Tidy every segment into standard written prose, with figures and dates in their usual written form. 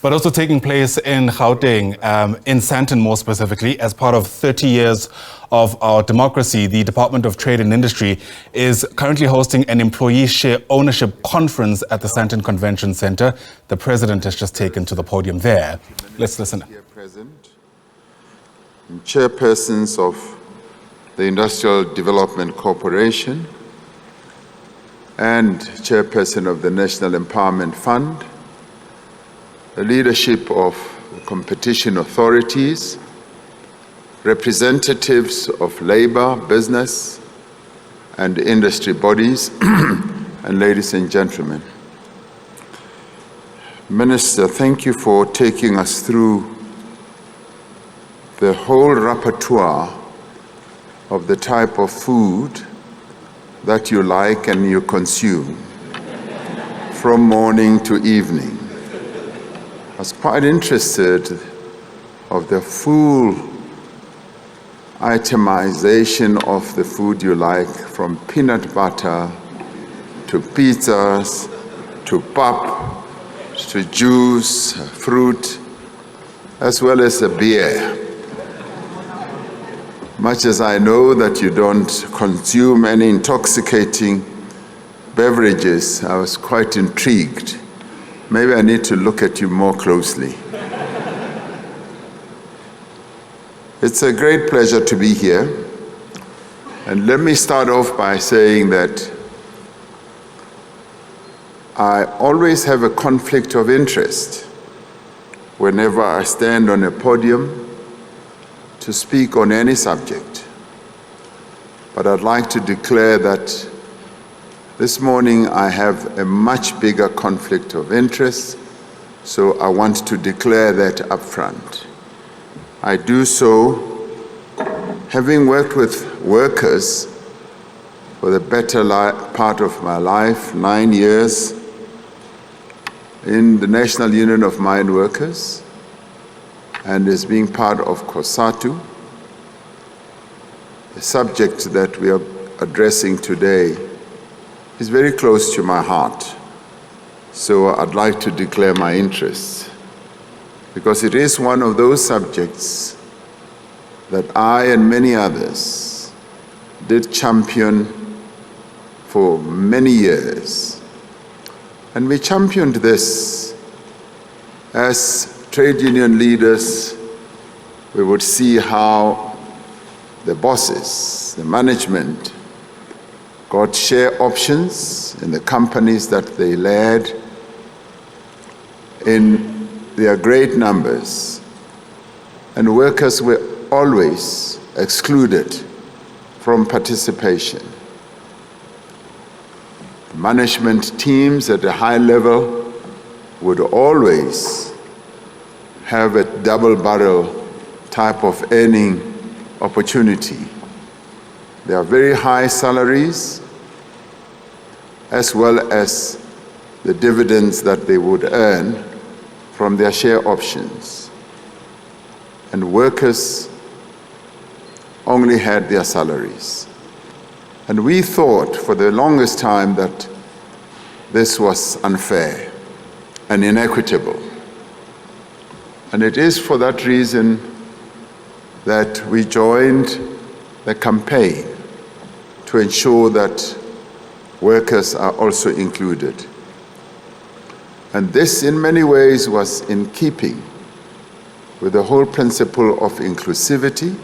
but also taking place in Gauteng, in Sandton more specifically, as part of 30 years of our democracy. The Department of Trade and Industry is currently hosting an employee share ownership conference at the Sandton Convention Centre. The president has just taken to the podium there. Let's listen. Here present, chairpersons of the Industrial Development Corporation and chairperson of the National Empowerment Fund, the leadership of the competition authorities, representatives of labor, business, and industry bodies, and ladies and gentlemen. Minister, thank you for taking us through the whole repertoire of the type of food that you like and you consume from morning to evening. I was quite interested of the full itemization of the food you like, from peanut butter to pizzas to pap to juice, fruit, as well as a beer. Much as I know that you don't consume any intoxicating beverages, I was quite intrigued. Maybe I need to look at you more closely. It's a great pleasure to be here. And let me start off by saying that I always have a conflict of interest whenever I stand on a podium to speak on any subject. But I'd like to declare that this morning I have a much bigger conflict of interest, so I want to declare that up front. I do so having worked with workers for the better part of my life, 9 years in the National Union of Mine Workers, and as being part of COSATU. The subject that we are addressing today is very close to my heart, so I'd like to declare my interest, because it is one of those subjects that I and many others did champion for many years. And we championed this as trade union leaders. We would see how the bosses, the management, got share options in the companies that they led in their great numbers, and workers were always excluded from participation. Management teams at a high level would always have a double-barrel type of earning opportunity. There are very high salaries, as well as the dividends that they would earn from their share options. And workers only had their salaries. And we thought for the longest time that this was unfair and inequitable. And it is for that reason that we joined the campaign to ensure that workers are also included. And this in many ways was in keeping with the whole principle of inclusivity,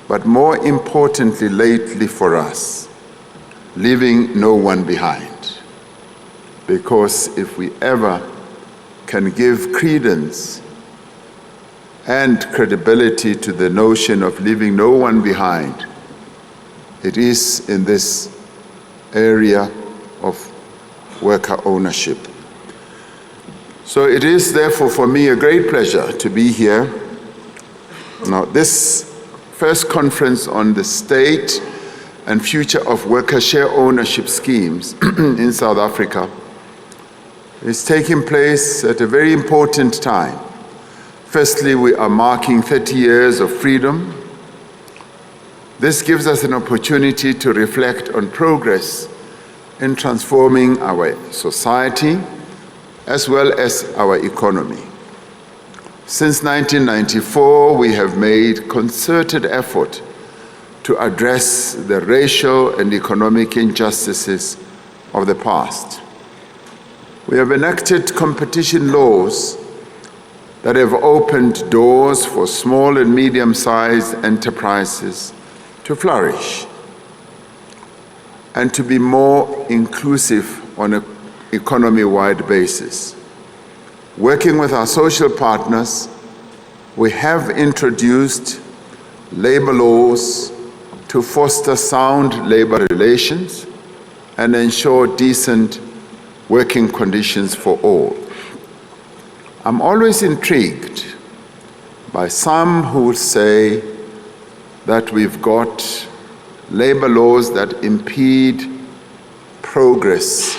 but more importantly lately for us, leaving no one behind. Because if we ever can give credence and credibility to the notion of leaving no one behind, it is in this area of worker ownership. So it is therefore for me a great pleasure to be here. Now, this first conference on the state and future of worker share ownership schemes in South Africa is taking place at a very important time. Firstly, we are marking 30 years of freedom. This gives us an opportunity to reflect on progress in transforming our society as well as our economy. Since 1994, we have made concerted effort to address the racial and economic injustices of the past. We have enacted competition laws that have opened doors for small and medium-sized enterprises to flourish and to be more inclusive on an economy-wide basis. Working with our social partners, we have introduced labor laws to foster sound labor relations and ensure decent working conditions for all. I'm always intrigued by some who say that we've got labor laws that impede progress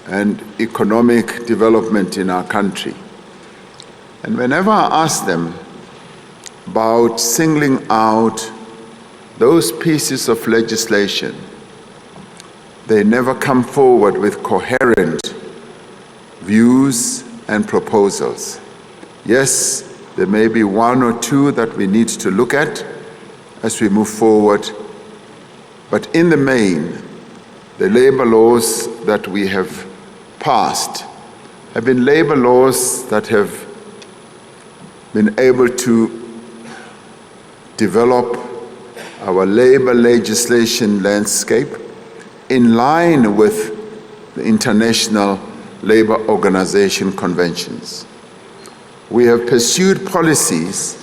and economic development in our country. And whenever I ask them about singling out those pieces of legislation, they never come forward with coherent views and proposals. Yes, there may be one or two that we need to look at as we move forward, but in the main, the labor laws that we have passed have been labor laws that have been able to develop our labor legislation landscape in line with the International Labour Organization conventions. We have pursued policies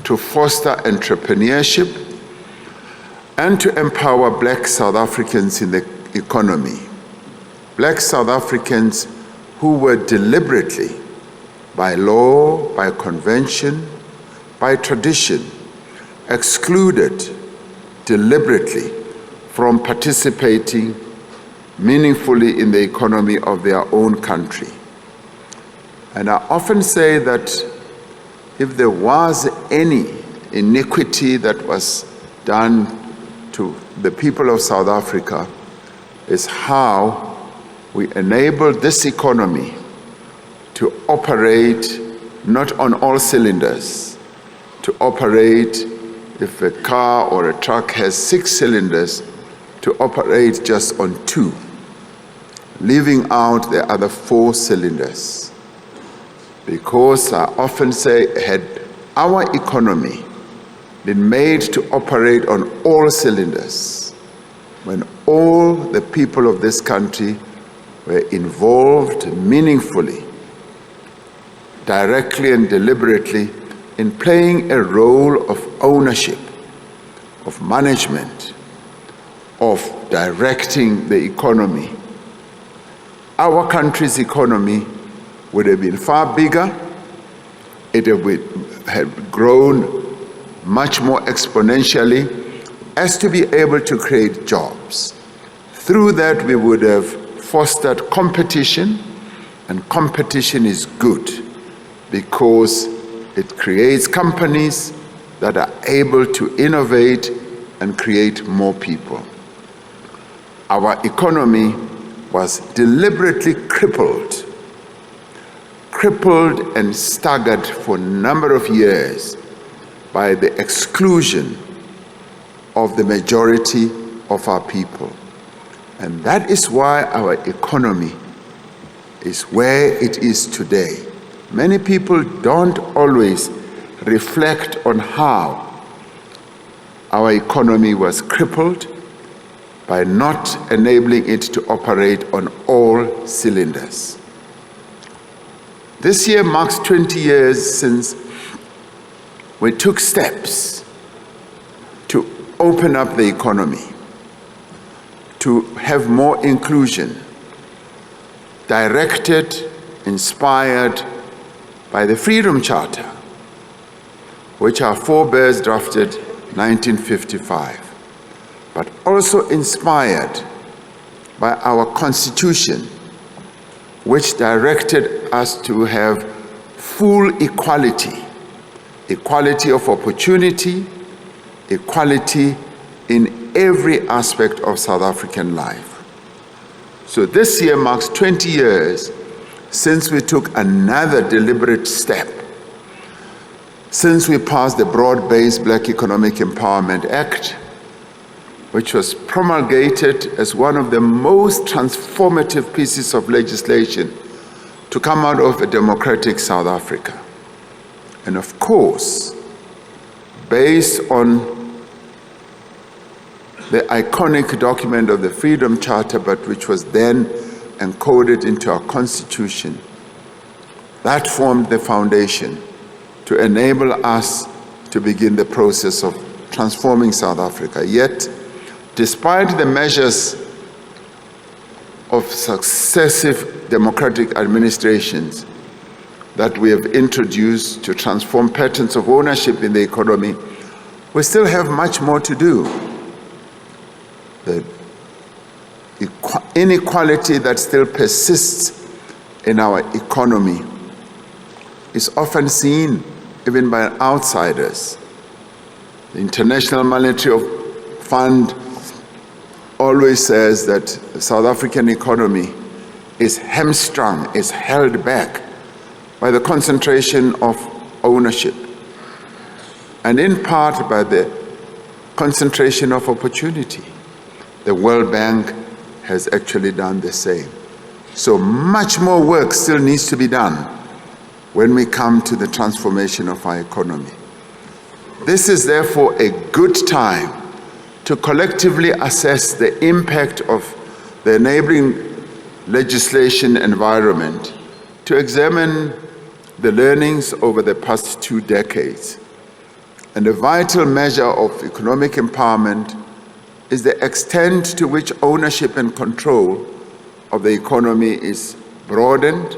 to foster entrepreneurship and to empower Black South Africans in the economy. Black South Africans who were deliberately, by law, by convention, by tradition, excluded deliberately from participating meaningfully in the economy of their own country. And I often say that if there was any iniquity that was done to the people of South Africa, is how we enabled this economy to operate not on all cylinders, to operate, if a car or a truck has 6 cylinders, to operate just on 2, leaving out the other 4 cylinders. Because I often say, had our economy been made to operate on all cylinders, when all the people of this country were involved meaningfully, directly and deliberately, in playing a role of ownership, of management, of directing the economy, our country's economy would have been far bigger. It would have grown much more exponentially as to be able to create jobs. Through that, we would have fostered competition, and competition is good because it creates companies that are able to innovate and create more people. Our economy was deliberately crippled and staggered for a number of years by the exclusion of the majority of our people. And that is why our economy is where it is today. Many people don't always reflect on how our economy was crippled by not enabling it to operate on all cylinders. This year marks 20 years since we took steps to open up the economy, to have more inclusion, directed, inspired by the Freedom Charter, which our forebears drafted 1955, but also inspired by our Constitution, which directed us to have full equality, equality of opportunity, equality in every aspect of South African life. So this year marks 20 years since we took another deliberate step, since we passed the broad-based Black Economic Empowerment Act, which was promulgated as one of the most transformative pieces of legislation to come out of a democratic South Africa. And of course, based on the iconic document of the Freedom Charter, but which was then encoded into our Constitution, that formed the foundation to enable us to begin the process of transforming South Africa. Yet, despite the measures of successive democratic administrations that we have introduced to transform patterns of ownership in the economy, we still have much more to do. The inequality that still persists in our economy is often seen even by outsiders. The International Monetary Fund always says that the South African economy is hamstrung, is held back by the concentration of ownership, and in part by the concentration of opportunity. The World Bank has actually done the same. So much more work still needs to be done when we come to the transformation of our economy. This is therefore a good time to collectively assess the impact of the enabling legislation environment, to examine the learnings over the past 2 decades. And a vital measure of economic empowerment is the extent to which ownership and control of the economy is broadened,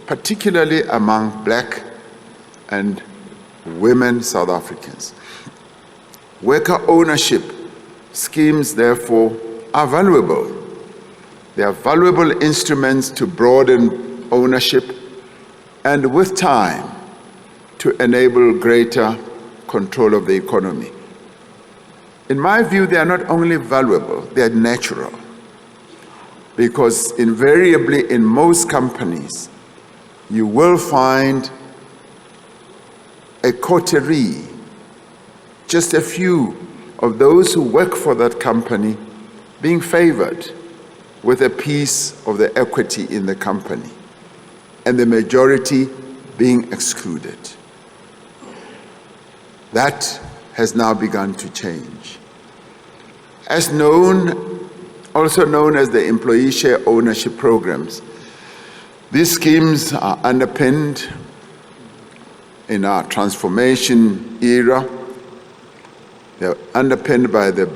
particularly among Black and women South Africans. Worker ownership schemes, therefore, are valuable. They are valuable instruments to broaden ownership and, with time, to enable greater control of the economy. In my view, they are not only valuable, they are natural. Because invariably in most companies, you will find a coterie, just a few of those who work for that company being favored with a piece of the equity in the company, and the majority being excluded. That has now begun to change. Also known as the employee share ownership programs, these schemes are underpinned in our transformation era. They're underpinned by the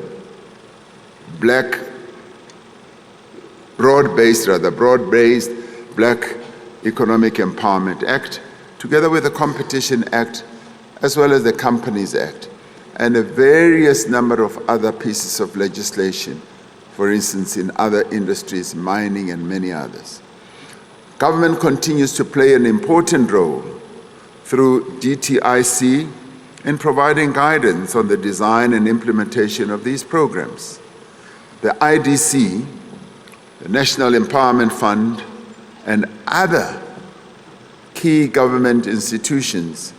broad-based Black Economic Empowerment Act, together with the Competition Act, as well as the Companies Act, and a various number of other pieces of legislation, for instance, in other industries, mining and many others. Government continues to play an important role through DTIC in providing guidance on the design and implementation of these programs. The IDC, the National Empowerment Fund, and other key government institutions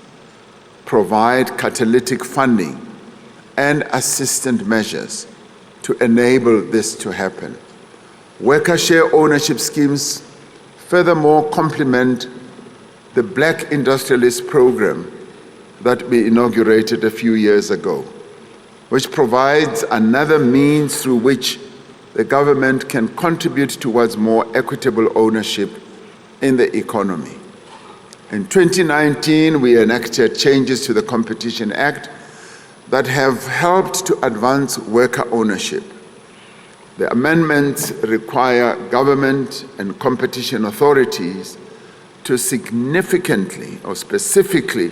provide catalytic funding and assistance measures to enable this to happen. Worker share ownership schemes furthermore complement the Black Industrialist Program that we inaugurated a few years ago, which provides another means through which the government can contribute towards more equitable ownership in the economy. In 2019, we enacted changes to the Competition Act that have helped to advance worker ownership. The amendments require government and competition authorities to significantly or specifically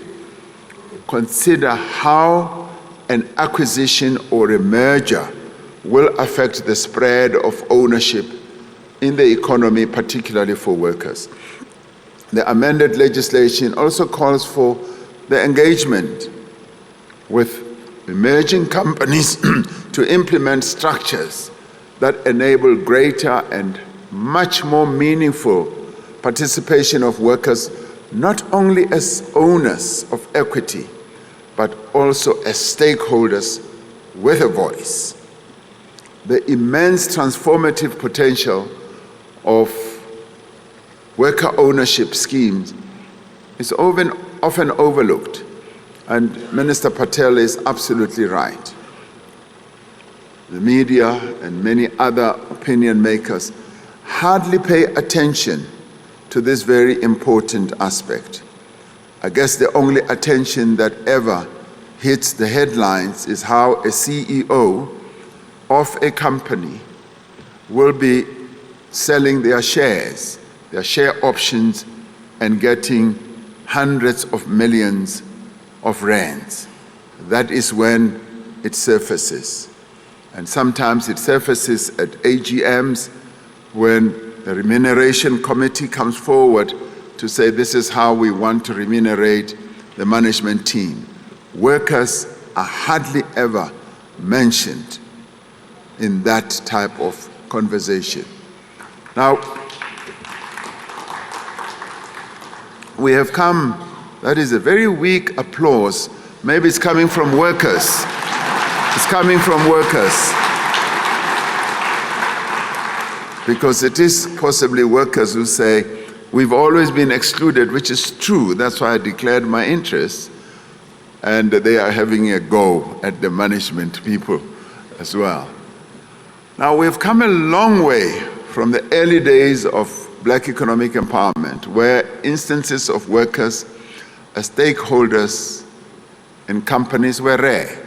consider how an acquisition or a merger will affect the spread of ownership in the economy, particularly for workers. The amended legislation also calls for the engagement with emerging companies to implement structures that enable greater and much more meaningful participation of workers not only as owners of equity, but also as stakeholders with a voice. The immense transformative potential of worker ownership schemes is often overlooked, and Minister Patel is absolutely right. The media and many other opinion makers hardly pay attention to this very important aspect. I guess the only attention that ever hits the headlines is how a CEO of a company will be selling their shares, their share options, and getting hundreds of millions of rands. That is when it surfaces. And sometimes it surfaces at AGMs when the remuneration committee comes forward to say this is how we want to remunerate the management team. Workers are hardly ever mentioned in that type of conversation. Now, we have come, that is a very weak applause. Maybe it's coming from workers. It's coming from workers. Because it is possibly workers who say, we've always been excluded, which is true. That's why I declared my interest. And they are having a go at the management people as well. Now, we've come a long way from the early days of Black economic empowerment, where instances of workers as stakeholders in companies were rare.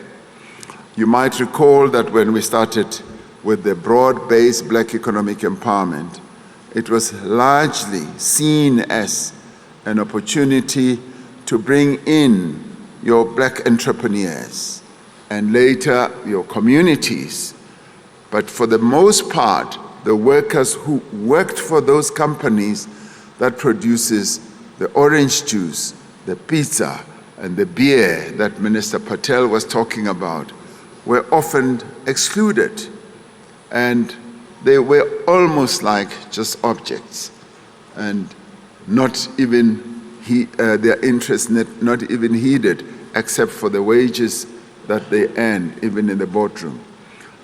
You might recall that when we started with the broad-based Black economic empowerment, it was largely seen as an opportunity to bring in your Black entrepreneurs and later your communities. But for the most part, the workers who worked for those companies that produces the orange juice, the pizza, and the beer that Minister Patel was talking about were often excluded. And they were almost like just objects, and not even their interests not even heeded, except for the wages that they earned, even in the boardroom.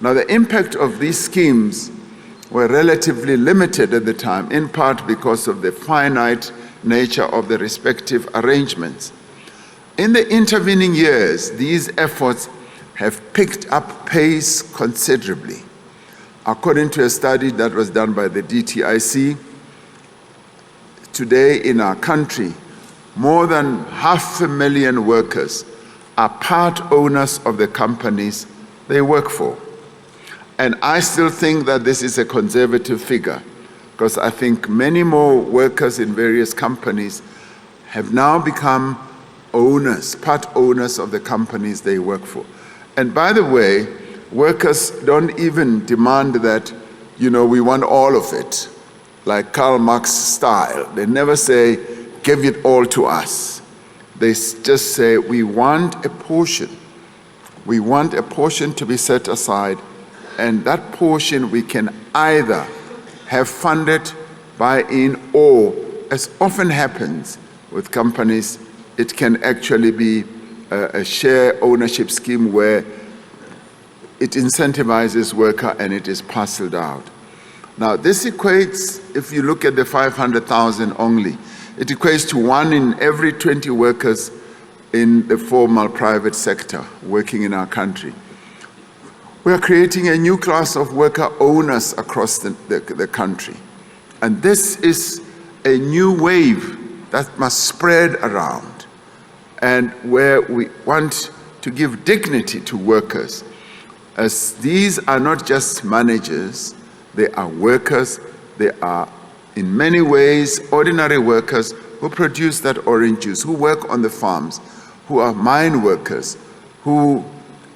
Now, the impact of these schemes were relatively limited at the time, in part because of the finite nature of the respective arrangements. In the intervening years, these efforts have picked up pace considerably. According to a study that was done by the DTIC, today in our country, more than 500,000 workers are part owners of the companies they work for. And I still think that this is a conservative figure, because I think many more workers in various companies have now become owners, part owners of the companies they work for. And by the way, workers don't even demand that, we want all of it, like Karl Marx style. They never say, give it all to us. They just say, we want a portion. We want a portion to be set aside, and that portion we can either have funded, buy-in, or, as often happens with companies, it can actually be a share ownership scheme where it incentivizes worker and it is parceled out. Now, this equates, if you look at the 500,000 only, it equates to 1 in every 20 workers in the formal private sector working in our country. We are creating a new class of worker owners across the country. And this is a new wave that must spread around, and where we want to give dignity to workers, as these are not just managers, they are workers, they are in many ways ordinary workers who produce that orange juice, who work on the farms, who are mine workers, who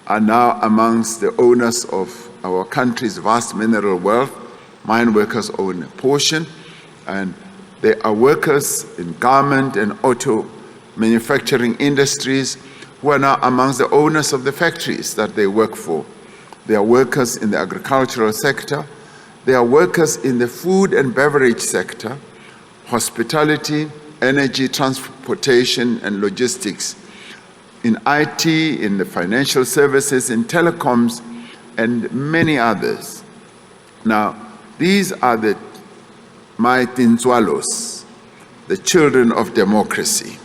are now amongst the owners of our country's vast mineral wealth. Mine workers own a portion, and they are workers in garment and auto manufacturing industries who are now amongst the owners of the factories that they work for. They are workers in the agricultural sector. They are workers in the food and beverage sector hospitality, energy, transportation, and logistics, in IT, in the financial services, in telecoms, and many others. Now, these are the Maitinzwalos, the children of democracy,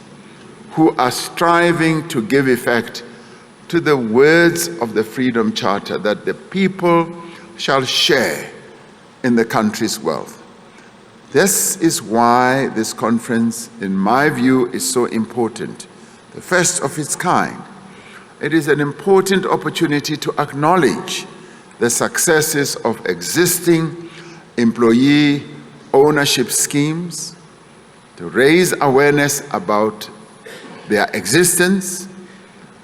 who are striving to give effect to the words of the Freedom Charter that the people shall share in the country's wealth. This is why this conference, in my view, is so important, the first of its kind. It is an important opportunity to acknowledge the successes of existing employee ownership schemes, to raise awareness about their existence,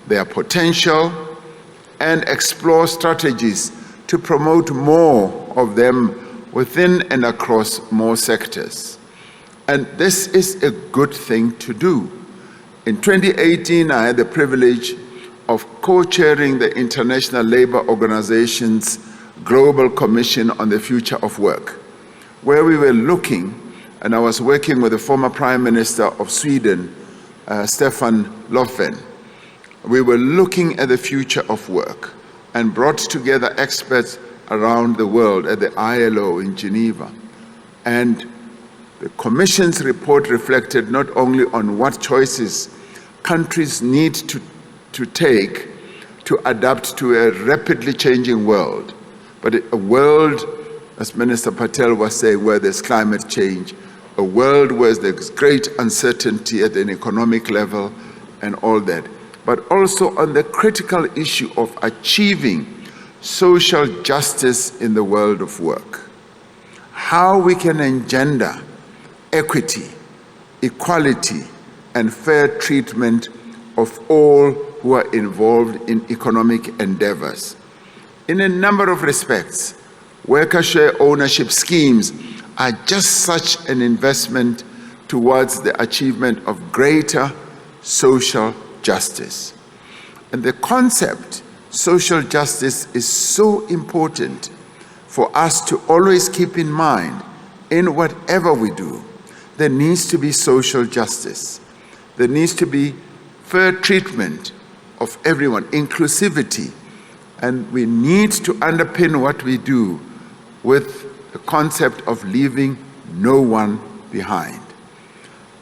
their potential, and explore strategies to promote more of them within and across more sectors. And this is a good thing to do. In 2018, I had the privilege of co-chairing the International Labour Organization's Global Commission on the Future of Work, where we were looking, and I was working with the former Prime Minister of Sweden, Stefan Löfven. We were looking at the future of work and brought together experts around the world at the ILO in Geneva. And the Commission's report reflected not only on what choices countries need to take to adapt to a rapidly changing world, but a world, as Minister Patel was saying, where there's climate change, a world where there's great uncertainty at an economic level and all that, but also on the critical issue of achieving social justice in the world of work. How we can engender equity, equality, and fair treatment of all who are involved in economic endeavors. In a number of respects, worker share ownership schemes are just such an investment towards the achievement of greater social justice. And the concept social justice is so important for us to always keep in mind in whatever we do. There needs to be social justice. There needs to be fair treatment of everyone, inclusivity, and we need to underpin what we do with the concept of leaving no one behind.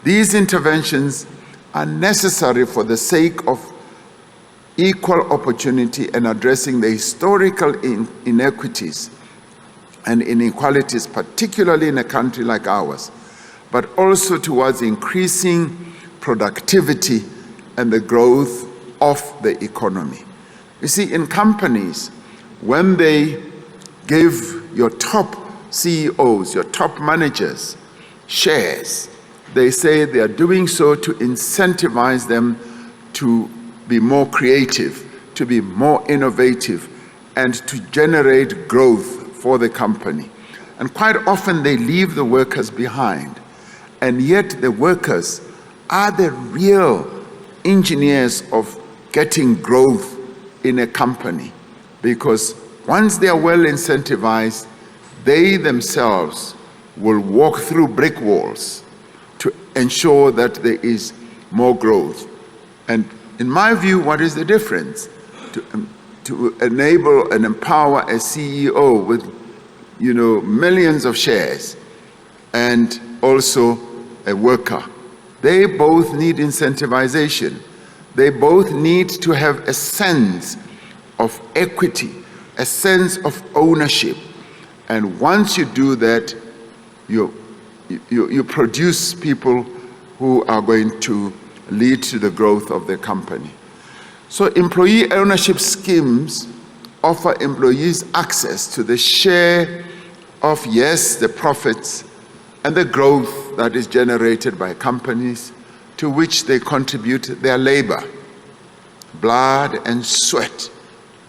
These interventions are necessary for the sake of equal opportunity and addressing the historical inequities and inequalities, particularly in a country like ours, but also towards increasing productivity and the growth of the economy. You see, in companies, when they give your top CEOs, your top managers, shares, they say they are doing so to incentivize them to be more creative, to be more innovative, and to generate growth for the company. And quite often they leave the workers behind. And yet the workers are the real engineers of getting growth in a company, because once they are well incentivized, they themselves will walk through brick walls to ensure that there is more growth. And in my view, what is the difference? To enable and empower a CEO with, millions of shares and also a worker. They both need incentivization. They both need to have a sense of equity, a sense of ownership. And once you do that, you produce people who are going to lead to the growth of the company. So employee ownership schemes offer employees access to the share of, yes, the profits and the growth that is generated by companies to which they contribute their labor. Blood and sweat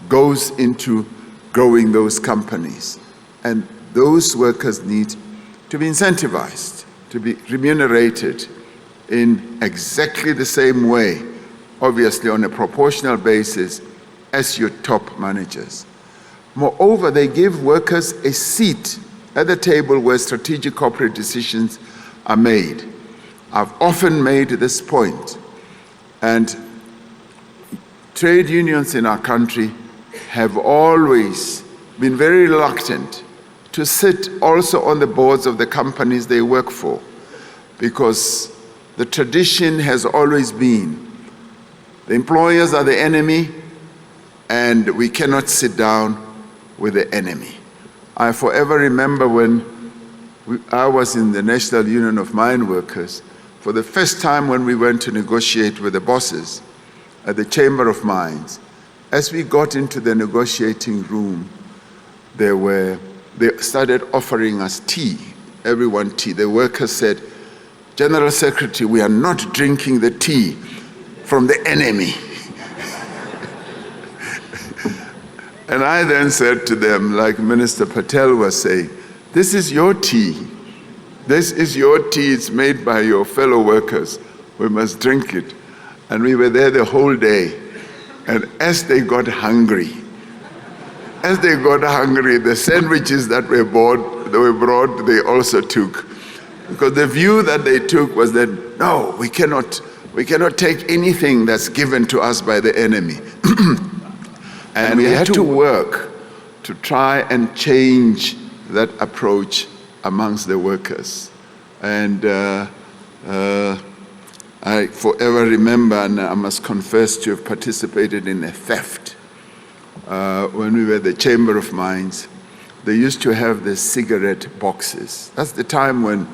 goes into growing those companies. And those workers need to be incentivized, to be remunerated in exactly the same way, obviously on a proportional basis, as your top managers. Moreover, they give workers a seat at the table where strategic corporate decisions are made. I've often made this point, and trade unions in our country have always been very reluctant to sit also on the boards of the companies they work for, because the tradition has always been the employers are the enemy and we cannot sit down with the enemy. I forever remember when I was in the National Union of Mine Workers, for the first time when we went to negotiate with the bosses at the Chamber of Mines. As we got into the negotiating room, they started offering us tea, everyone tea. The workers said, "General Secretary, we are not drinking the tea from the enemy." And I then said to them, like Minister Patel was saying, "This is your tea. This is your tea. It's made by your fellow workers. We must drink it." And we were there the whole day. And as they got hungry, the sandwiches that were brought, they also took. Because the view that they took was that, no, we cannot take anything that's given to us by the enemy. And we had to work to try and change that approach amongst the workers. And I forever remember, and I must confess to have participated in a theft. When we were at the Chamber of Mines, they used to have the cigarette boxes. That's the time when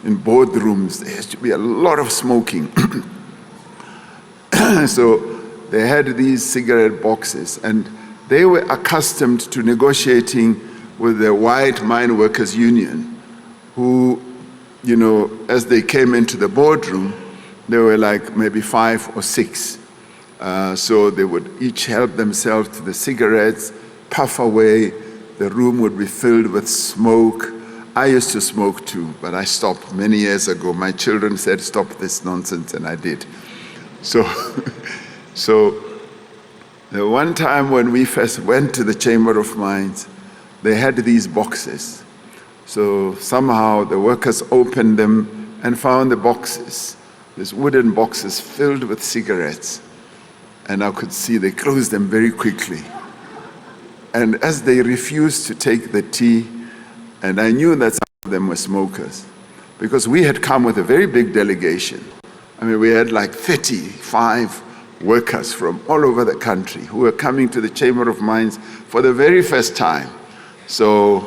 in boardrooms there used to be a lot of smoking. So they had these cigarette boxes, and they were accustomed to negotiating with the White Mine Workers Union, who, you know, as they came into the boardroom, there were like maybe 5 or 6. So they would each help themselves to the cigarettes, puff away. The room would be filled with smoke. I used to smoke too, but I stopped many years ago. My children said, "Stop this nonsense," and I did. So the one time when we first went to the Chamber of Mines, they had these boxes. So somehow the workers opened them and found the boxes, these wooden boxes filled with cigarettes. And I could see they closed them very quickly. And as they refused to take the tea, and I knew that some of them were smokers, because we had come with a very big delegation. I mean, we had like 35 workers from all over the country who were coming to the Chamber of Mines for the very first time. So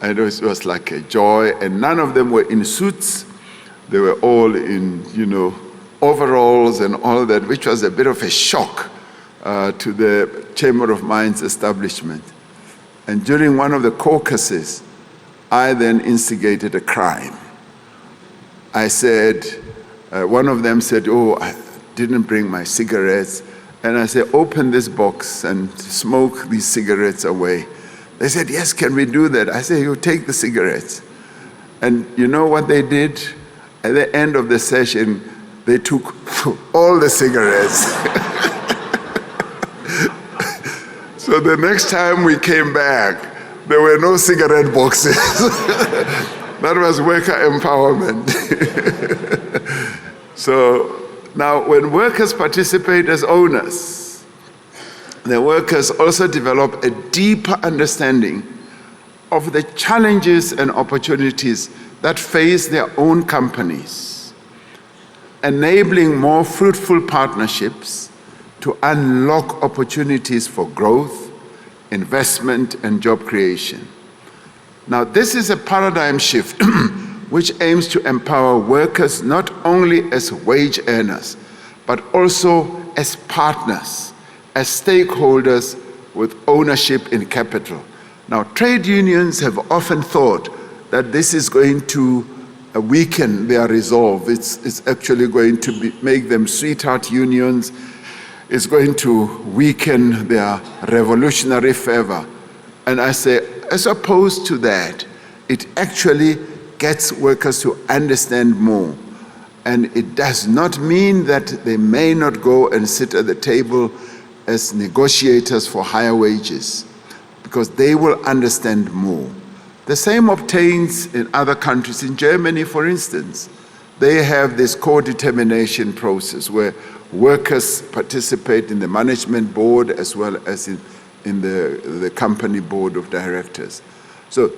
it was like a joy, and none of them were in suits. They were all in, you know, overalls and all that, which was a bit of a shock to the Chamber of Mines establishment. And during one of the caucuses, I then instigated a crime. I said, one of them said, "Oh, I didn't bring my cigarettes." And I said, "Open this box and smoke these cigarettes away." They said, "Yes, can we do that?" I said, "You take the cigarettes." And you know what they did? At the end of the session, they took all the cigarettes. So the next time we came back, there were no cigarette boxes. That was worker empowerment. So now when workers participate as owners, the workers also develop a deeper understanding of the challenges and opportunities that face their own companies, enabling more fruitful partnerships to unlock opportunities for growth, investment, and job creation. Now, this is a paradigm shift which aims to empower workers not only as wage earners, but also as partners, as stakeholders with ownership in capital. Now, trade unions have often thought that this is going to weaken their resolve. It's actually going to make them sweetheart unions. It's going to weaken their revolutionary fervor. And I say, as opposed to that, it actually gets workers to understand more. And it does not mean that they may not go and sit at the table as negotiators for higher wages, because they will understand more. The same obtains in other countries. In Germany, for instance, they have this co-determination process where workers participate in the management board as well as in the company board of directors. So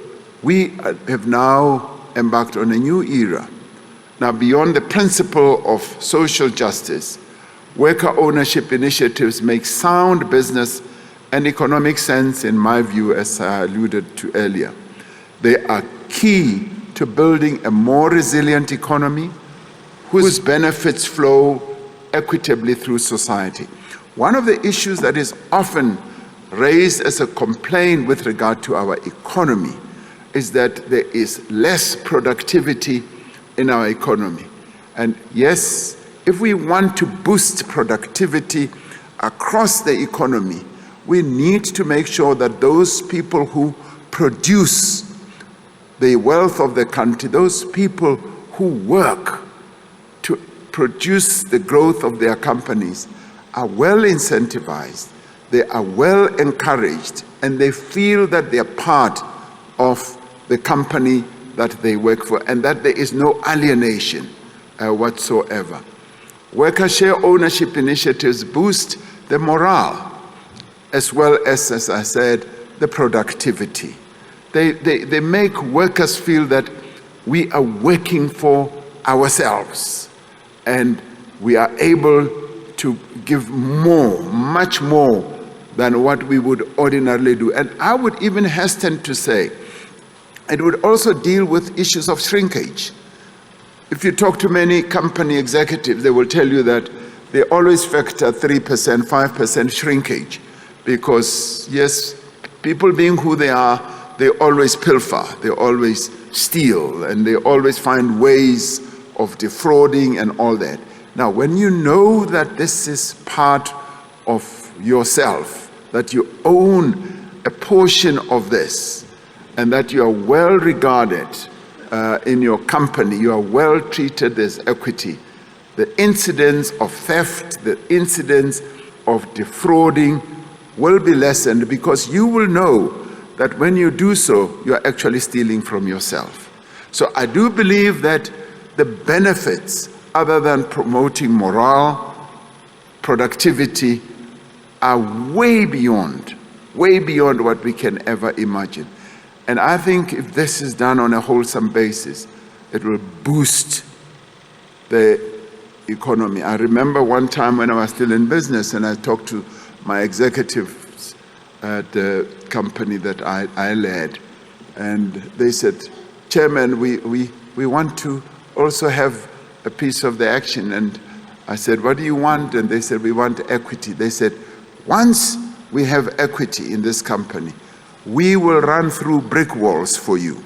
we have now embarked on a new era. Now, beyond the principle of social justice, worker ownership initiatives make sound business and economic sense, in my view, as I alluded to earlier. They are key to building a more resilient economy whose benefits flow equitably through society. One of the issues that is often raised as a complaint with regard to our economy is that there is less productivity in our economy. And yes, if we want to boost productivity across the economy, we need to make sure that those people who produce the wealth of the country, those people who work to produce the growth of their companies, are well incentivized, they are well encouraged, and they feel that they are part of the company that they work for, and that there is no alienation whatsoever. Worker share ownership initiatives boost the morale, as well as I said, the productivity. They make workers feel that we are working for ourselves, and we are able to give more, much more than what we would ordinarily do. And I would even hasten to say, it would also deal with issues of shrinkage. If you talk to many company executives, they will tell you that they always factor 3%, 5% shrinkage, because yes, people being who they are, they always pilfer, they always steal, and they always find ways of defrauding and all that. Now, when you know that this is part of yourself, that you own a portion of this, and that you are well regarded in your company, you are well treated as equity, the incidence of theft, the incidence of defrauding will be lessened, because you will know that when you do so, you are actually stealing from yourself. So I do believe that the benefits, other than promoting morale, productivity, are way beyond what we can ever imagine. And I think if this is done on a wholesome basis, it will boost the economy. I remember one time when I was still in business and I talked to my executives at the company that I led, and they said, Chairman, we want to also have a piece of the action. And I said, what do you want? And they said, we want equity. They said, once we have equity in this company, we will run through brick walls for you.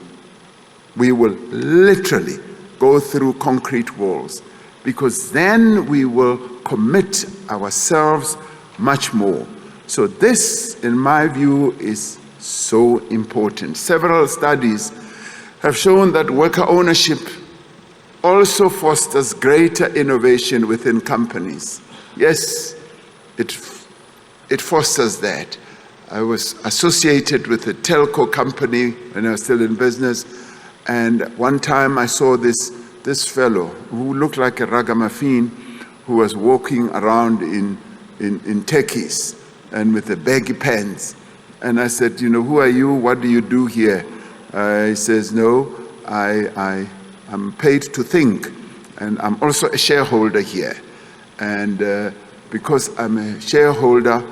We will literally go through concrete walls, because then we will commit ourselves much more. So this, in my view, is so important. Several studies have shown that worker ownership also fosters greater innovation within companies. Yes, it fosters that. I was associated with a telco company when I was still in business, and one time I saw this fellow who looked like a ragamuffin, who was walking around in techies and with the baggy pants. And I said, who are you? What do you do here? He says, no, I'm paid to think, and I'm also a shareholder here. And because I'm a shareholder,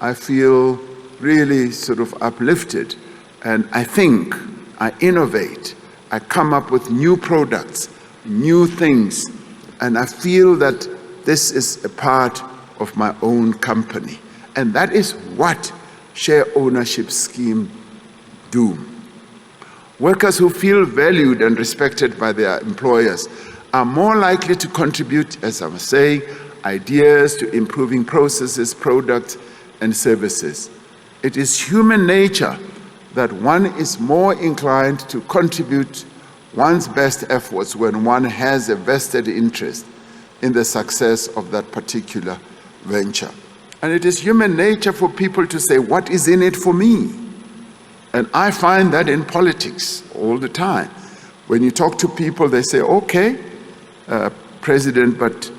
I feel really sort of uplifted, and I think, I innovate, I come up with new products, new things, and I feel that this is a part of my own company. And that is what share ownership schemes do. Workers who feel valued and respected by their employers are more likely to contribute, as I was saying, ideas to improving processes, products, and services. It is human nature that one is more inclined to contribute one's best efforts when one has a vested interest in the success of that particular venture. And it is human nature for people to say, what is in it for me? And I find that in politics all the time. When you talk to people, they say, okay, President, but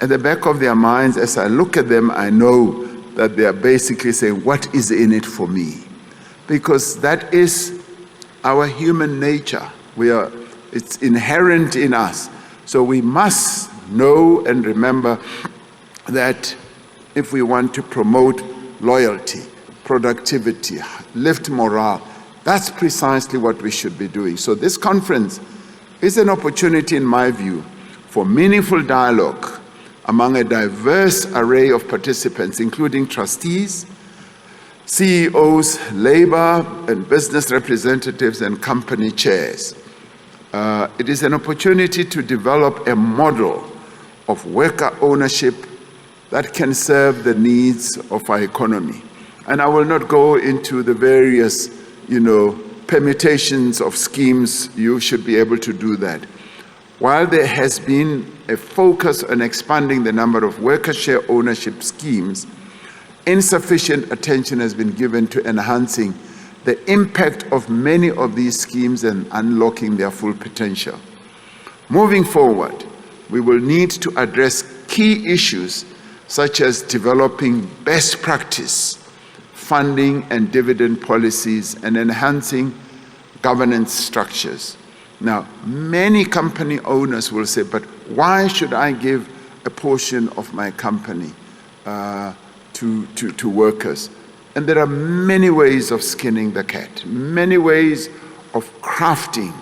at the back of their minds, as I look at them, I know that they are basically saying, what is in it for me? Because that is our human nature. It's inherent in us. So we must know and remember that if we want to promote loyalty, productivity, lift morale, that's precisely what we should be doing. So this conference is an opportunity, in my view, for meaningful dialogue among a diverse array of participants, including trustees, CEOs, labor and business representatives, and company chairs. It is an opportunity to develop a model of worker ownership that can serve the needs of our economy. And I will not go into the various, permutations of schemes. You should be able to do that. While there has been a focus on expanding the number of worker share ownership schemes, insufficient attention has been given to enhancing the impact of many of these schemes and unlocking their full potential. Moving forward, we will need to address key issues such as developing best practice, funding and dividend policies, and enhancing governance structures. Now, many company owners will say, but why should I give a portion of my company to workers? And there are many ways of skinning the cat, many ways of crafting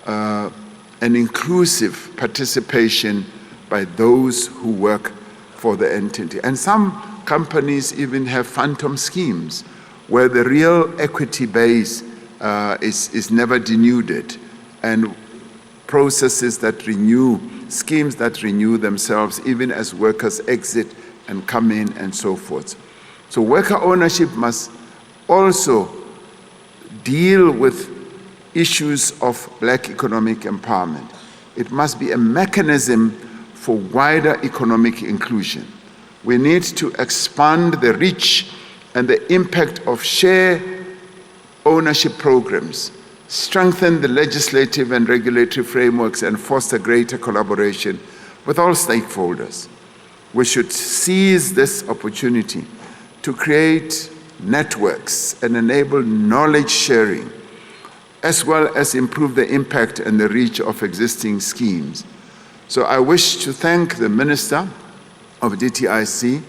an inclusive participation by those who work for the entity. And some companies even have phantom schemes where the real equity base is never denuded, and processes that renew, schemes that renew themselves even as workers exit and come in and so forth. So worker ownership must also deal with issues of Black economic empowerment. It must be a mechanism for wider economic inclusion. We need to expand the reach and the impact of share ownership programs, strengthen the legislative and regulatory frameworks, and foster greater collaboration with all stakeholders. We should seize this opportunity to create networks and enable knowledge sharing, as well as improve the impact and the reach of existing schemes. So I wish to thank the Minister of DTIC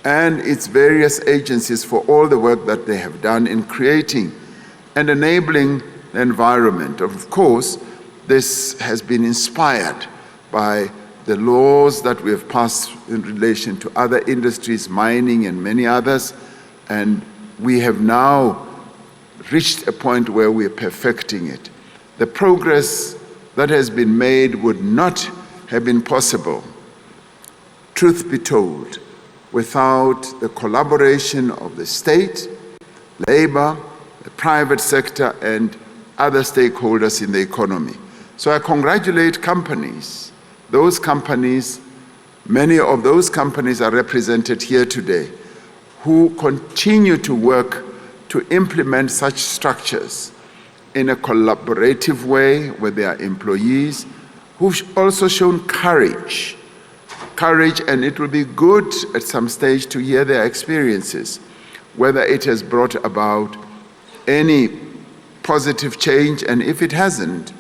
and its various agencies for all the work that they have done in creating and enabling the environment. Of course, this has been inspired by the laws that we have passed in relation to other industries, mining and many others, and we have now reached a point where we are perfecting it. The progress that has been made would not have been possible, truth be told, without the collaboration of the state, labor, the private sector, and other stakeholders in the economy. So I congratulate companies. Those companies, many of those companies are represented here today, who continue to work to implement such structures in a collaborative way with their employees, who've also shown courage, and it will be good at some stage to hear their experiences, whether it has brought about any positive change, and if it hasn't,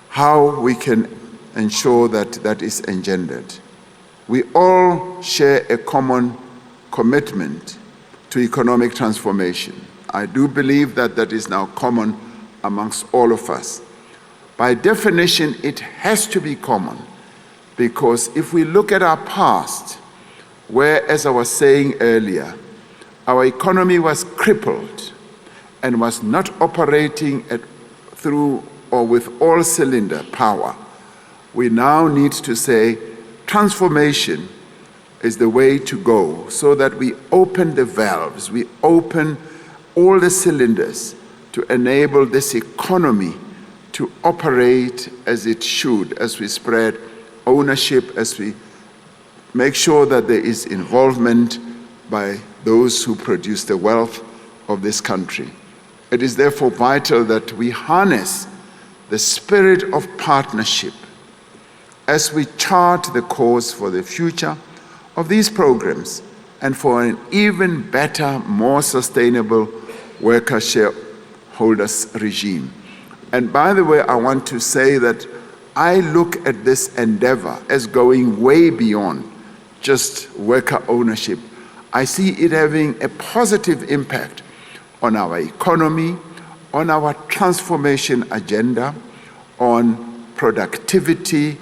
how we can ensure that that is engendered. We all share a common commitment to economic transformation. I do believe that that is now common amongst all of us. By definition, it has to be common, because if we look at our past, where, as I was saying earlier, our economy was crippled and was not operating through or with all cylinder power, we now need to say transformation is the way to go, so that we open the valves, we open all the cylinders to enable this economy to operate as it should, as we spread ownership, as we make sure that there is involvement by those who produce the wealth of this country. It is therefore vital that we harness the spirit of partnership as we chart the course for the future of these programs and for an even better, more sustainable worker shareholders regime. And by the way, I want to say that I look at this endeavor as going way beyond just worker ownership. I see it having a positive impact on our economy, on our transformation agenda, on productivity,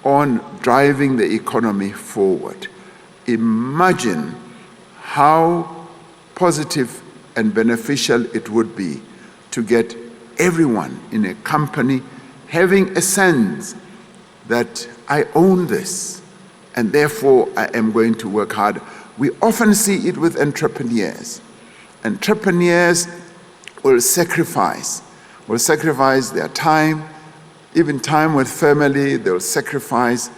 on driving the economy forward. Imagine how positive and beneficial it would be to get everyone in a company having a sense that I own this and therefore I am going to work hard. We often see it with entrepreneurs. Entrepreneurs will sacrifice their time, even time with family. They'll sacrifice,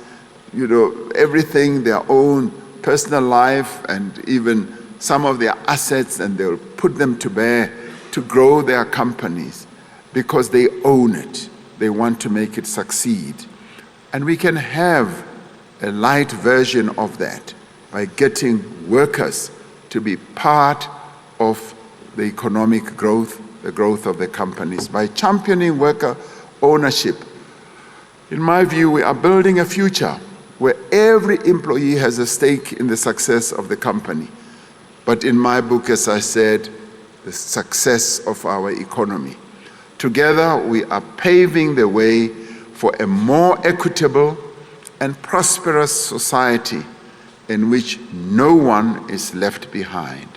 everything, their own personal life and even some of their assets, and they'll put them to bear to grow their companies because they own it. They want to make it succeed. And we can have a light version of that by getting workers to be part of the economic growth, the growth of the companies. By championing worker ownership, in my view, we are building a future where every employee has a stake in the success of the company. But in my book, as I said, the success of our economy. Together, we are paving the way for a more equitable and prosperous society in which no one is left behind.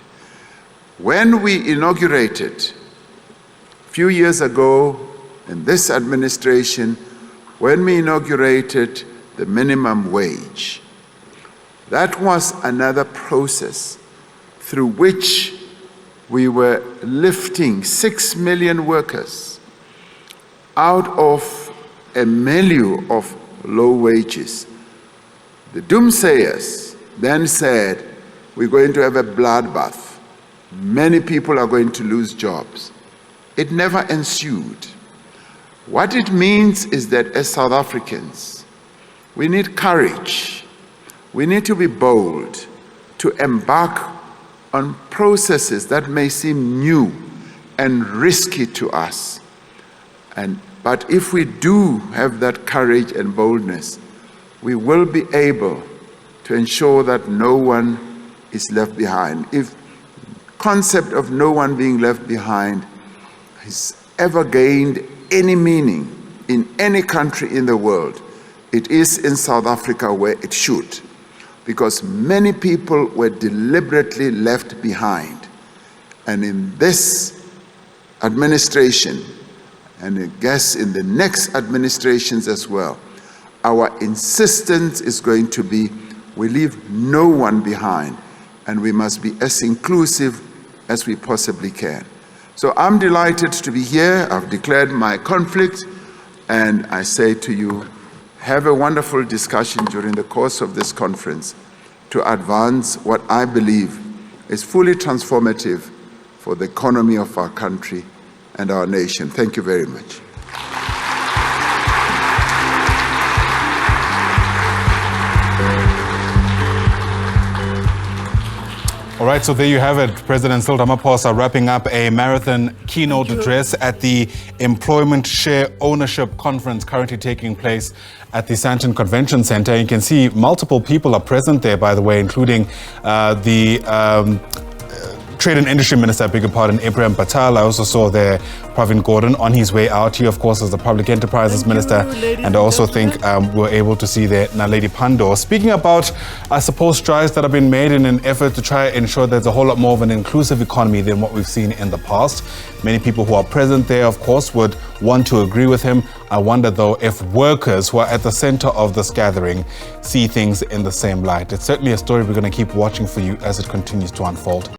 When we inaugurated, a few years ago in this administration, when we inaugurated the minimum wage, that was another process through which we were lifting 6 million workers out of a milieu of low wages. The doomsayers then said, we're going to have a bloodbath. Many people are going to lose jobs. It never ensued. What it means is that as South Africans, we need courage. We need to be bold to embark on processes that may seem new and risky to us. But if we do have that courage and boldness, we will be able to ensure that no one is left behind. If concept of no one being left behind has ever gained any meaning in any country in the world, it is in South Africa where it should, because many people were deliberately left behind. And in this administration, and I guess in the next administrations as well, our insistence is going to be, we leave no one behind, and we must be as inclusive as we possibly can. So I'm delighted to be here. I've declared my conflict, and I say to you, have a wonderful discussion during the course of this conference to advance what I believe is fully transformative for the economy of our country and our nation. Thank you very much. All right, so there you have it. President Cyril Ramaphosa wrapping up a marathon keynote address at the Employment Share Ownership Conference currently taking place at the Sandton Convention Centre. You can see multiple people are present there, by the way, including the Trade and Industry Minister, I beg your pardon, Abraham Patel. I also saw there Pravin Gordhan on his way out. He, of course, is the Public Enterprises Minister. And I also think we're able to see there Naledi Pandor. Speaking about, I suppose, strides that have been made in an effort to try and ensure there's a whole lot more of an inclusive economy than what we've seen in the past. Many people who are present there, of course, would want to agree with him. I wonder, though, if workers who are at the center of this gathering see things in the same light. It's certainly a story we're going to keep watching for you as it continues to unfold.